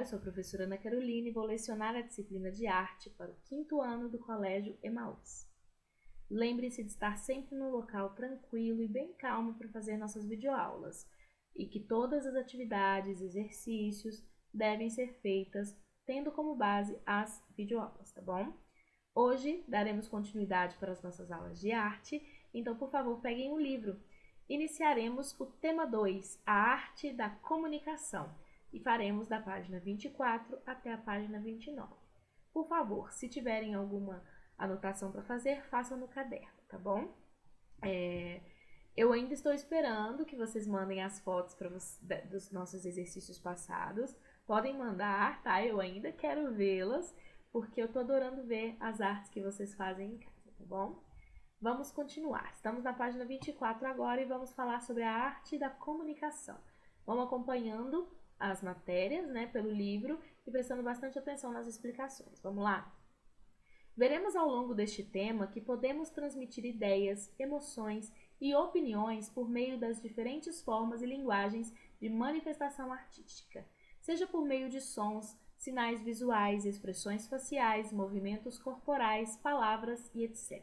eu sou a professora Ana Caroline e vou lecionar a disciplina de arte para o 5º ano do Colégio Emaús. Lembre-se de estar sempre num local tranquilo e bem calmo para fazer nossas videoaulas e que todas as atividades e exercícios devem ser feitas tendo como base as videoaulas, tá bom? Hoje daremos continuidade para as nossas aulas de arte, então por favor peguem o livro. Iniciaremos o tema 2, a arte da comunicação, e faremos da página 24 até a página 29. Por favor, se tiverem alguma anotação para fazer, façam no caderno, tá bom? Eu ainda estou esperando que vocês mandem as fotos dos nossos exercícios passados. Podem mandar, tá? Eu ainda quero vê-las, porque eu tô adorando ver as artes que vocês fazem em casa, tá bom? Vamos continuar. Estamos na página 24 agora e vamos falar sobre a arte da comunicação. Vamos acompanhando as matérias, né, pelo livro e prestando bastante atenção nas explicações. Vamos lá? Veremos ao longo deste tema que podemos transmitir ideias, emoções e opiniões por meio das diferentes formas e linguagens de manifestação artística, seja por meio de sons, sinais visuais, expressões faciais, movimentos corporais, palavras e etc.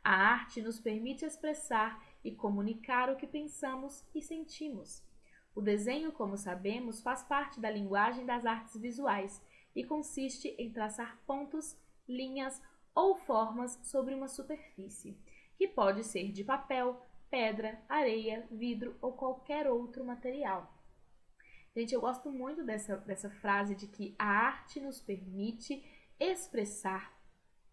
A arte nos permite expressar e comunicar o que pensamos e sentimos. O desenho, como sabemos, faz parte da linguagem das artes visuais e consiste em traçar pontos, linhas ou formas sobre uma superfície, que pode ser de papel, pedra, areia, vidro ou qualquer outro material. Gente, eu gosto muito dessa frase de que a arte nos permite expressar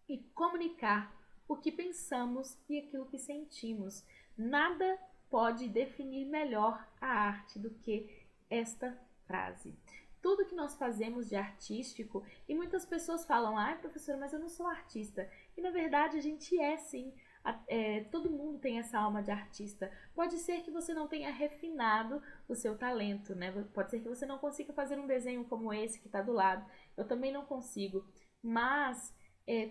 e comunicar o que pensamos e aquilo que sentimos. Nada pode definir melhor a arte do que esta frase. Tudo que nós fazemos de artístico, e muitas pessoas falam, ai professora, mas eu não sou artista. E na verdade a gente é sim, todo mundo tem essa alma de artista. Pode ser que você não tenha refinado o seu talento, né? Pode ser que você não consiga fazer um desenho como esse que está do lado. Eu também não consigo, mas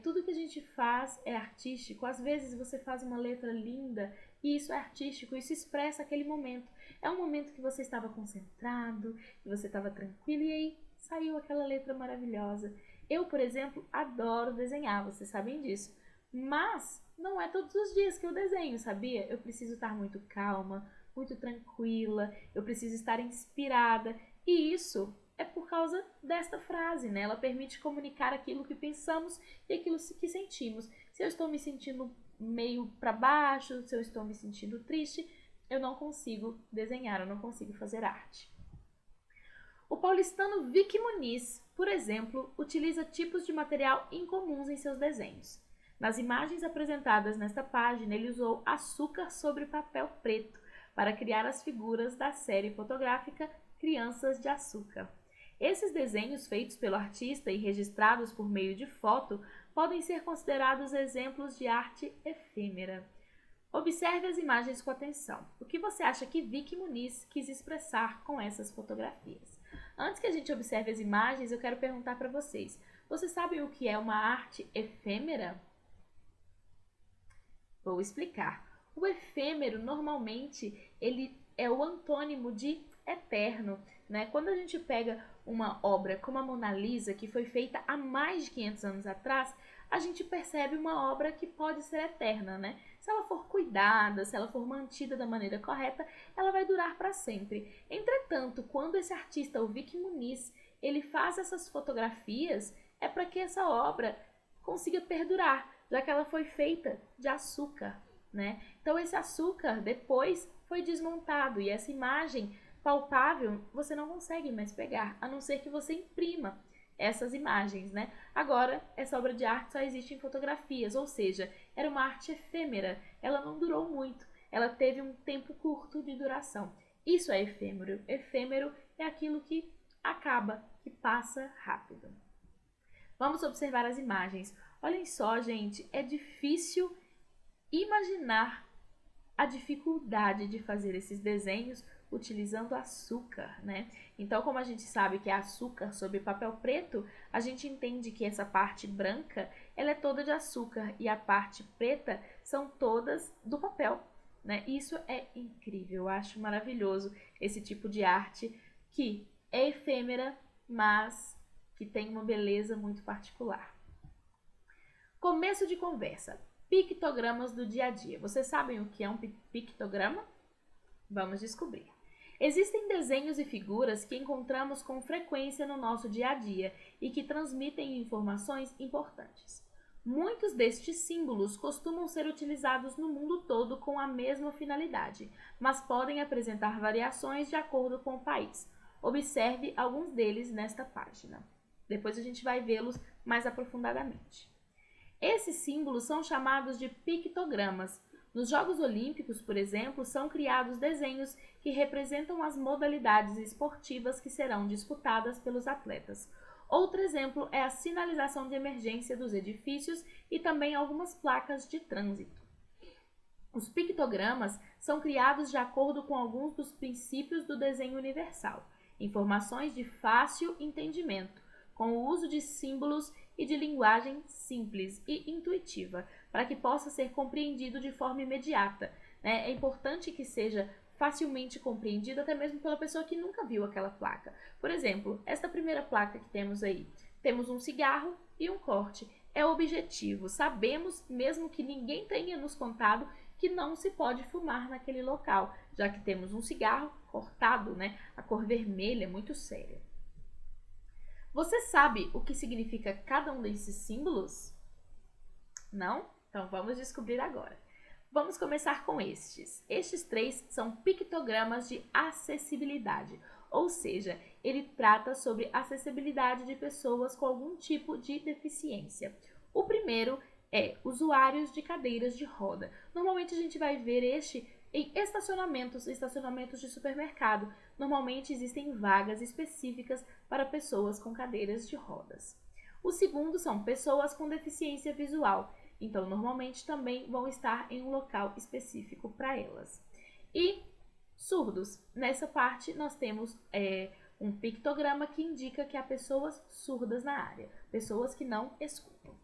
tudo que a gente faz é artístico. Às vezes você faz uma letra linda e isso é artístico, isso expressa aquele momento. É um momento que você estava concentrado, que você estava tranquilo e aí saiu aquela letra maravilhosa. Eu, por exemplo, adoro desenhar, vocês sabem disso. Mas não é todos os dias que eu desenho, sabia? Eu preciso estar muito calma, muito tranquila, eu preciso estar inspirada. E isso é por causa desta frase, né? Ela permite comunicar aquilo que pensamos e aquilo que sentimos. Se eu estou me sentindo meio para baixo, se eu estou me sentindo triste, eu não consigo desenhar, eu não consigo fazer arte. O paulistano Vicky Muniz, por exemplo, utiliza tipos de material incomuns em seus desenhos. Nas imagens apresentadas nesta página, ele usou açúcar sobre papel preto para criar as figuras da série fotográfica Crianças de Açúcar. Esses desenhos feitos pelo artista e registrados por meio de foto podem ser considerados exemplos de arte efêmera. Observe as imagens com atenção. O que você acha que Vicky Muniz quis expressar com essas fotografias? Antes que a gente observe as imagens, eu quero perguntar para vocês. Vocês sabem o que é uma arte efêmera? Vou explicar. O efêmero, normalmente, ele é o antônimo de eterno, né? Quando a gente pega uma obra como a Mona Lisa, que foi feita há mais de 500 anos atrás, a gente percebe uma obra que pode ser eterna, né? Se ela for cuidada, se ela for mantida da maneira correta, ela vai durar para sempre. Entretanto, quando esse artista, o Vicky Muniz, ele faz essas fotografias, é para que essa obra consiga perdurar, já que ela foi feita de açúcar, né? Então esse açúcar depois foi desmontado e essa imagem palpável você não consegue mais pegar, a não ser que você imprima essas imagens, né? Agora, essa obra de arte só existe em fotografias, ou seja, era uma arte efêmera, ela não durou muito, ela teve um tempo curto de duração. Isso é efêmero. Efêmero é aquilo que acaba, que passa rápido. Vamos observar as imagens. Olhem só, gente, é difícil imaginar a dificuldade de fazer esses desenhos utilizando açúcar, né? Então, como a gente sabe que é açúcar sobre papel preto, a gente entende que essa parte branca, ela é toda de açúcar e a parte preta são todas do papel, né? Isso é incrível, eu acho maravilhoso esse tipo de arte que é efêmera, mas que tem uma beleza muito particular. Começo de conversa. Pictogramas do dia a dia. Vocês sabem o que é um pictograma? Vamos descobrir. Existem desenhos e figuras que encontramos com frequência no nosso dia a dia e que transmitem informações importantes. Muitos destes símbolos costumam ser utilizados no mundo todo com a mesma finalidade, mas podem apresentar variações de acordo com o país. Observe alguns deles nesta página. Depois a gente vai vê-los mais aprofundadamente. Esses símbolos são chamados de pictogramas. Nos Jogos Olímpicos, por exemplo, são criados desenhos que representam as modalidades esportivas que serão disputadas pelos atletas. Outro exemplo é a sinalização de emergência dos edifícios e também algumas placas de trânsito. Os pictogramas são criados de acordo com alguns dos princípios do desenho universal, informações de fácil entendimento, com o uso de símbolos e de linguagem simples e intuitiva, para que possa ser compreendido de forma imediata. É importante que seja facilmente compreendido até mesmo pela pessoa que nunca viu aquela placa. Por exemplo, esta primeira placa que temos aí, temos um cigarro e um corte. É objetivo, sabemos, mesmo que ninguém tenha nos contado, que não se pode fumar naquele local, já que temos um cigarro cortado, né? A cor vermelha é muito séria. Você sabe o que significa cada um desses símbolos? Não? Então vamos descobrir agora. Vamos começar com estes. Estes 3 são pictogramas de acessibilidade, ou seja, ele trata sobre acessibilidade de pessoas com algum tipo de deficiência. O primeiro é usuários de cadeiras de roda. Normalmente a gente vai ver este em estacionamentos de supermercado. Normalmente existem vagas específicas para pessoas com cadeiras de rodas. O segundo são pessoas com deficiência visual. Então, normalmente também vão estar em um local específico para elas. E surdos. Nessa parte, nós temos um pictograma que indica que há pessoas surdas na área, pessoas que não escutam.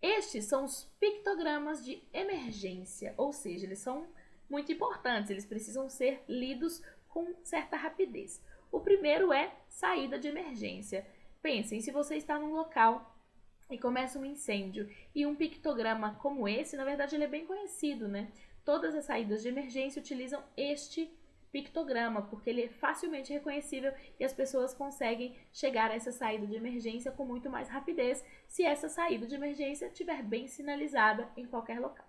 Estes são os pictogramas de emergência, ou seja, eles são muito importantes, eles precisam ser lidos com certa rapidez. O primeiro é saída de emergência. Pensem, se você está num local e começa um incêndio e um pictograma como esse, na verdade ele é bem conhecido, né? Todas as saídas de emergência utilizam este pictograma, porque ele é facilmente reconhecível e as pessoas conseguem chegar a essa saída de emergência com muito mais rapidez se essa saída de emergência estiver bem sinalizada em qualquer local.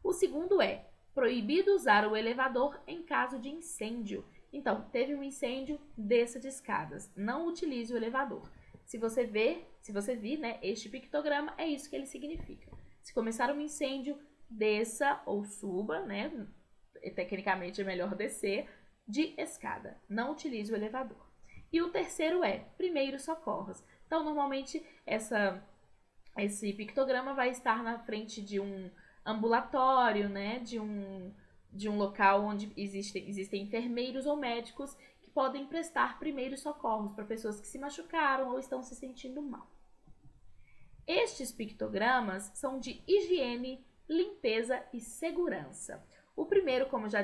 O segundo é proibido usar o elevador em caso de incêndio. Então, teve um incêndio, desça de escadas, não utilize o elevador. Se você vir, né, este pictograma, é isso que ele significa. Se começar um incêndio, desça ou suba, né? Tecnicamente é melhor descer, de escada. Não utilize o elevador. E o terceiro é primeiros socorros. Então, normalmente, esse pictograma vai estar na frente de um ambulatório, né? De um local onde existem enfermeiros ou médicos que podem prestar primeiros socorros para pessoas que se machucaram ou estão se sentindo mal. Estes pictogramas são de higiene, limpeza e segurança. O primeiro, como já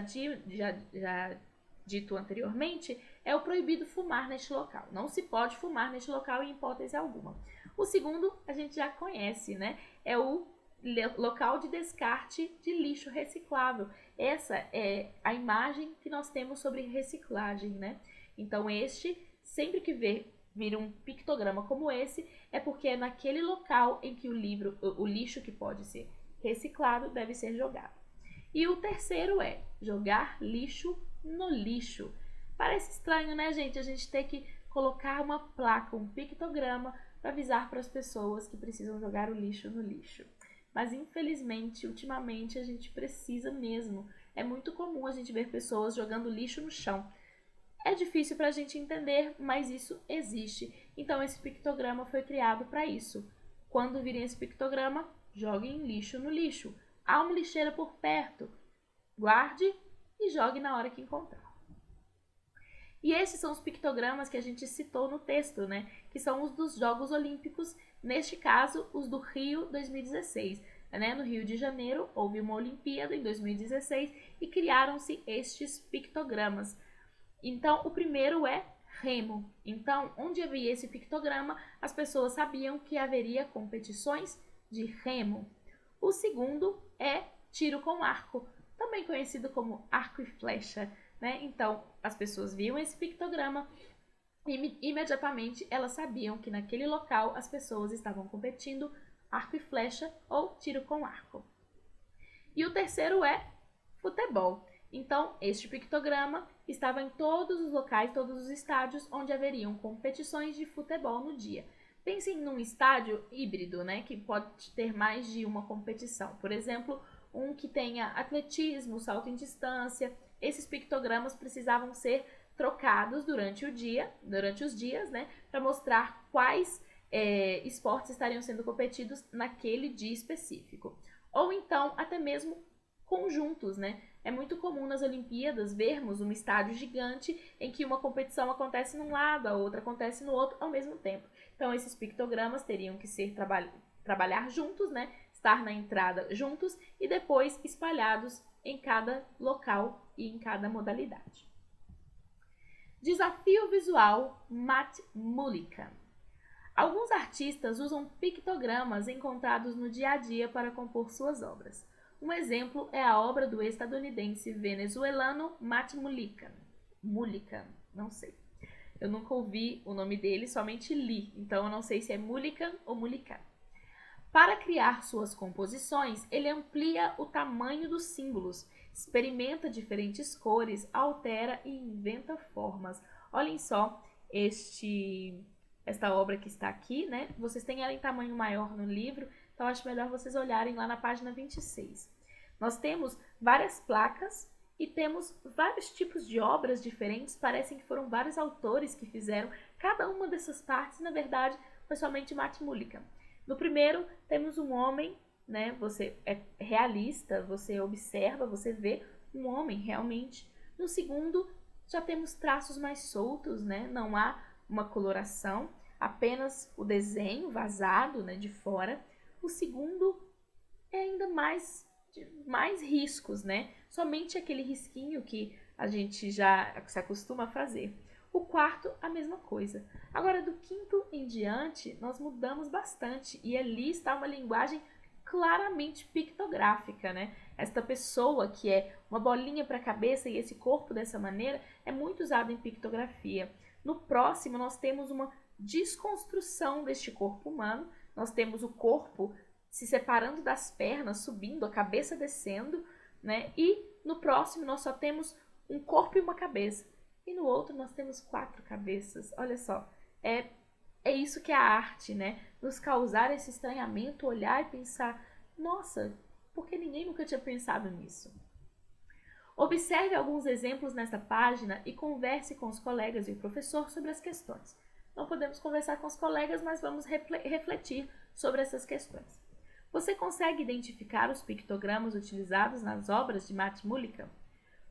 dito anteriormente, é o proibido fumar neste local. Não se pode fumar neste local em hipótese alguma. O segundo, a gente já conhece, né? É o local de descarte de lixo reciclável. Essa é a imagem que nós temos sobre reciclagem, né? Então, sempre que vir um pictograma como esse, é porque é naquele local em que o lixo que pode ser reciclado deve ser jogado. E o terceiro é jogar lixo no lixo. Parece estranho, né, gente? A gente ter que colocar uma placa, um pictograma, para avisar para as pessoas que precisam jogar o lixo no lixo. Mas, infelizmente, ultimamente, a gente precisa mesmo. É muito comum a gente ver pessoas jogando lixo no chão. É difícil para a gente entender, mas isso existe. Então, esse pictograma foi criado para isso. Quando virem esse pictograma, joguem lixo no lixo. Há uma lixeira por perto. Guarde e jogue na hora que encontrar. E esses são os pictogramas que a gente citou no texto, né? Que são os dos Jogos Olímpicos, neste caso, os do Rio 2016. Né? No Rio de Janeiro, houve uma Olimpíada em 2016 e criaram-se estes pictogramas. Então, o primeiro é remo. Então, onde havia esse pictograma, as pessoas sabiam que haveria competições de remo. O segundo é tiro com arco, também conhecido como arco e flecha, né? Então, as pessoas viam esse pictograma e imediatamente elas sabiam que naquele local as pessoas estavam competindo arco e flecha ou tiro com arco. E o terceiro é futebol. Então, este pictograma estava em todos os locais, todos os estádios onde haveriam competições de futebol no dia. Pensem num estádio híbrido, né, que pode ter mais de uma competição. Por exemplo, um que tenha atletismo, salto em distância. Esses pictogramas precisavam ser trocados durante os dias, né, para mostrar quais esportes estariam sendo competidos naquele dia específico. Ou então, até mesmo conjuntos, né? É muito comum nas Olimpíadas vermos um estádio gigante em que uma competição acontece num lado, a outra acontece no outro ao mesmo tempo. Então, esses pictogramas teriam que ser trabalhar juntos, né? Estar na entrada juntos e depois espalhados em cada local e em cada modalidade. Desafio visual Matt Mullican. Alguns artistas usam pictogramas encontrados no dia a dia para compor suas obras. Um exemplo é a obra do estadunidense venezuelano Matt Mullican. Não sei. Eu nunca ouvi o nome dele, somente li, então eu não sei se é Mullican ou Mullican. Para criar suas composições, ele amplia o tamanho dos símbolos, experimenta diferentes cores, altera e inventa formas. Olhem só esta obra que está aqui, né? Vocês têm ela em tamanho maior no livro, então acho melhor vocês olharem lá na página 26. Nós temos várias placas e temos vários tipos de obras diferentes, parecem que foram vários autores que fizeram cada uma dessas partes, na verdade, foi somente Matt Mullican. No primeiro, temos um homem, né? Você é realista, você observa, você vê um homem realmente. No segundo, já temos traços mais soltos, né? Não há uma coloração, apenas o desenho vazado, né, de fora. O segundo é ainda mais riscos, né? Somente aquele risquinho que a gente já se acostuma a fazer. O quarto, a mesma coisa. Agora, do quinto em diante, nós mudamos bastante e ali está uma linguagem claramente pictográfica, né? Esta pessoa que é uma bolinha para a cabeça e esse corpo dessa maneira é muito usado em pictografia. No próximo, nós temos uma desconstrução deste corpo humano. Nós temos o corpo se separando das pernas, subindo, a cabeça descendo, né? E no próximo, nós só temos um corpo e uma cabeça. E no outro nós temos 4 cabeças. Olha só, é isso que é a arte, né? Nos causar esse estranhamento, olhar e pensar, nossa, por que ninguém nunca tinha pensado nisso? Observe alguns exemplos nesta página e converse com os colegas e o professor sobre as questões. Não podemos conversar com os colegas, mas vamos refletir sobre essas questões. Você consegue identificar os pictogramas utilizados nas obras de Matt Mullican?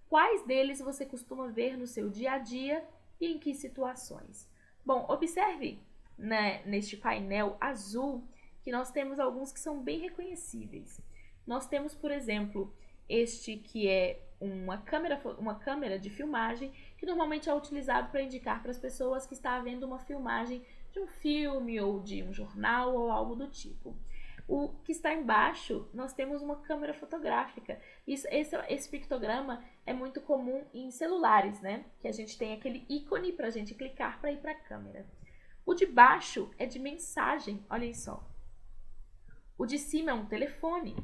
Quais deles você costuma ver no seu dia a dia e em que situações? Bom, observe, né, neste painel azul que nós temos alguns que são bem reconhecíveis. Nós temos, por exemplo, este que é uma câmera de filmagem que normalmente é utilizado para indicar para as pessoas que está havendo uma filmagem de um filme ou de um jornal ou algo do tipo. O que está embaixo, nós temos uma câmera fotográfica. Esse pictograma é muito comum em celulares, né? Que a gente tem aquele ícone para a gente clicar para ir para a câmera. O de baixo é de mensagem, olhem só. O de cima é um telefone.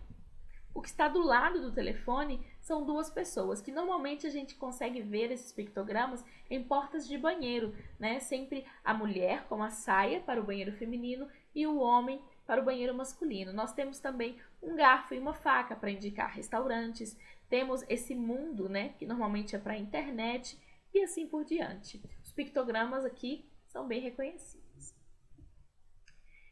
O que está do lado do telefone são 2 pessoas, que normalmente a gente consegue ver esses pictogramas em portas de banheiro, né? Sempre a mulher com a saia para o banheiro feminino e o homem para o banheiro masculino. Nós temos também um garfo e uma faca para indicar restaurantes. Temos esse mundo, né, que normalmente é para a internet e assim por diante. Os pictogramas aqui são bem reconhecidos.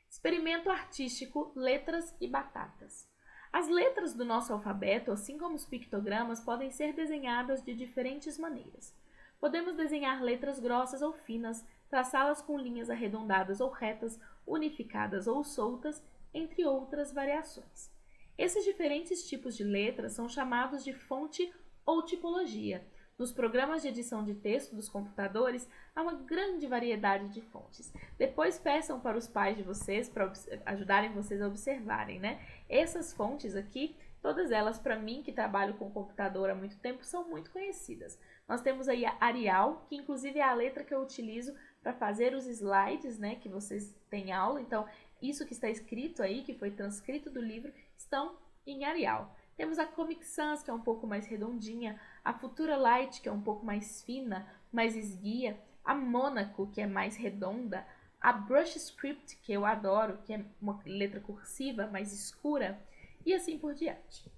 Experimento artístico, letras e batatas. As letras do nosso alfabeto, assim como os pictogramas, podem ser desenhadas de diferentes maneiras. Podemos desenhar letras grossas ou finas, traçá-las com linhas arredondadas ou retas, unificadas ou soltas, entre outras variações. Esses diferentes tipos de letras são chamados de fonte ou tipologia. Nos programas de edição de texto dos computadores, há uma grande variedade de fontes. Depois peçam para os pais de vocês, para ajudarem vocês a observarem, né? Essas fontes aqui, todas elas, para mim, que trabalho com computador há muito tempo, são muito conhecidas. Nós temos aí a Arial, que inclusive é a letra que eu utilizo para fazer os slides, né, que vocês têm aula. Então, isso que está escrito aí, que foi transcrito do livro, estão em Arial. Temos a Comic Sans, que é um pouco mais redondinha, a Futura Light, que é um pouco mais fina, mais esguia, a Monaco, que é mais redonda, a Brush Script, que eu adoro, que é uma letra cursiva, mais escura, e assim por diante.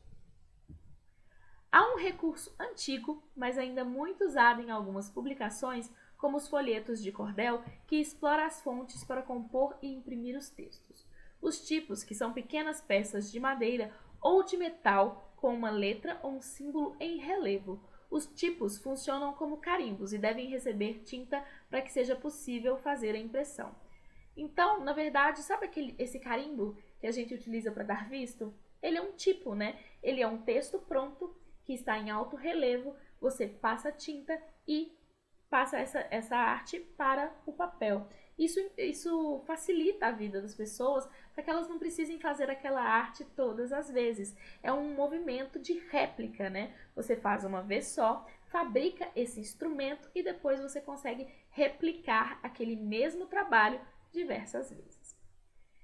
Há um recurso antigo, mas ainda muito usado em algumas publicações, como os folhetos de cordel, que explora as fontes para compor e imprimir os textos. Os tipos, que são pequenas peças de madeira ou de metal com uma letra ou um símbolo em relevo. Os tipos funcionam como carimbos e devem receber tinta para que seja possível fazer a impressão. Então, na verdade, sabe esse carimbo que a gente utiliza para dar visto? Ele é um tipo, né? Ele é um texto pronto que está em alto relevo, você passa a tinta e passa essa arte para o papel. Isso facilita a vida das pessoas para que elas não precisem fazer aquela arte todas as vezes. É um movimento de réplica, né? Você faz uma vez só, fabrica esse instrumento e depois você consegue replicar aquele mesmo trabalho diversas vezes.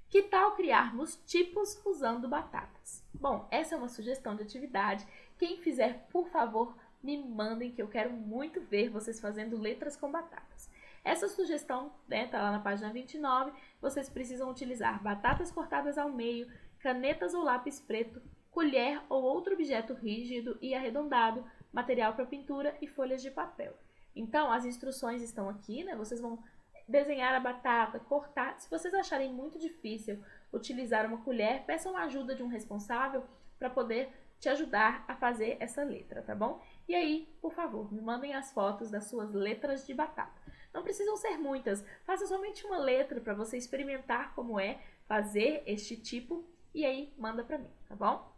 Que tal criarmos tipos usando batatas? Bom, essa é uma sugestão de atividade. Quem fizer, por favor, me mandem, que eu quero muito ver vocês fazendo letras com batatas. Essa sugestão, né, tá lá na página 29. Vocês precisam utilizar batatas cortadas ao meio, canetas ou lápis preto, colher ou outro objeto rígido e arredondado, material para pintura e folhas de papel. Então, as instruções estão aqui, né? Vocês vão desenhar a batata, cortar. Se vocês acharem muito difícil utilizar uma colher, peçam a ajuda de um responsável para poder te ajudar a fazer essa letra, tá bom? E aí, por favor, me mandem as fotos das suas letras de batata. Não precisam ser muitas, faça somente uma letra para você experimentar como é fazer este tipo e aí manda para mim, tá bom?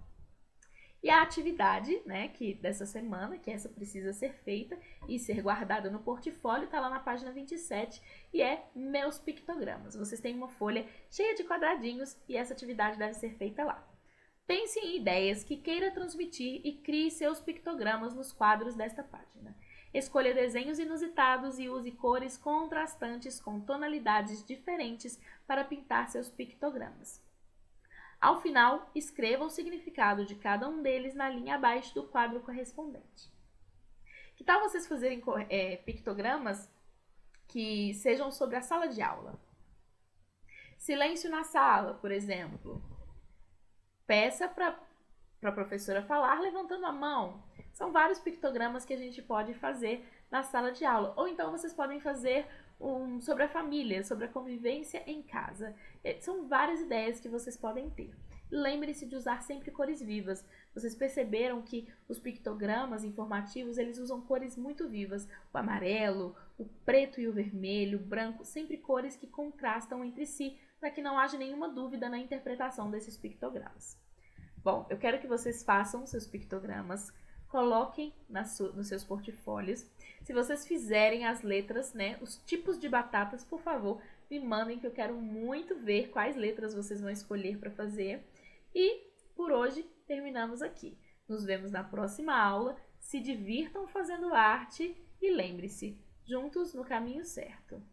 E a atividade, né, que dessa semana, que essa precisa ser feita e ser guardada no portfólio, tá lá na página 27 e é meus pictogramas. Vocês têm uma folha cheia de quadradinhos e essa atividade deve ser feita lá. Pense em ideias que queira transmitir e crie seus pictogramas nos quadros desta página. Escolha desenhos inusitados e use cores contrastantes com tonalidades diferentes para pintar seus pictogramas. Ao final, escreva o significado de cada um deles na linha abaixo do quadro correspondente. Que tal vocês fazerem pictogramas que sejam sobre a sala de aula? Silêncio na sala, por exemplo. Peça para a professora falar levantando a mão. São vários pictogramas que a gente pode fazer na sala de aula. Ou então vocês podem fazer sobre a família, sobre a convivência em casa. São várias ideias que vocês podem ter. Lembre-se de usar sempre cores vivas. Vocês perceberam que os pictogramas informativos, eles usam cores muito vivas. O amarelo, o preto e o vermelho, o branco, sempre cores que contrastam entre si, para que não haja nenhuma dúvida na interpretação desses pictogramas. Bom, eu quero que vocês façam seus pictogramas, coloquem nos seus portfólios. Se vocês fizerem as letras, né, os tipos de batatas, por favor, me mandem que eu quero muito ver quais letras vocês vão escolher para fazer. E por hoje terminamos aqui. Nos vemos na próxima aula. Se divirtam fazendo arte e lembre-se, juntos no caminho certo.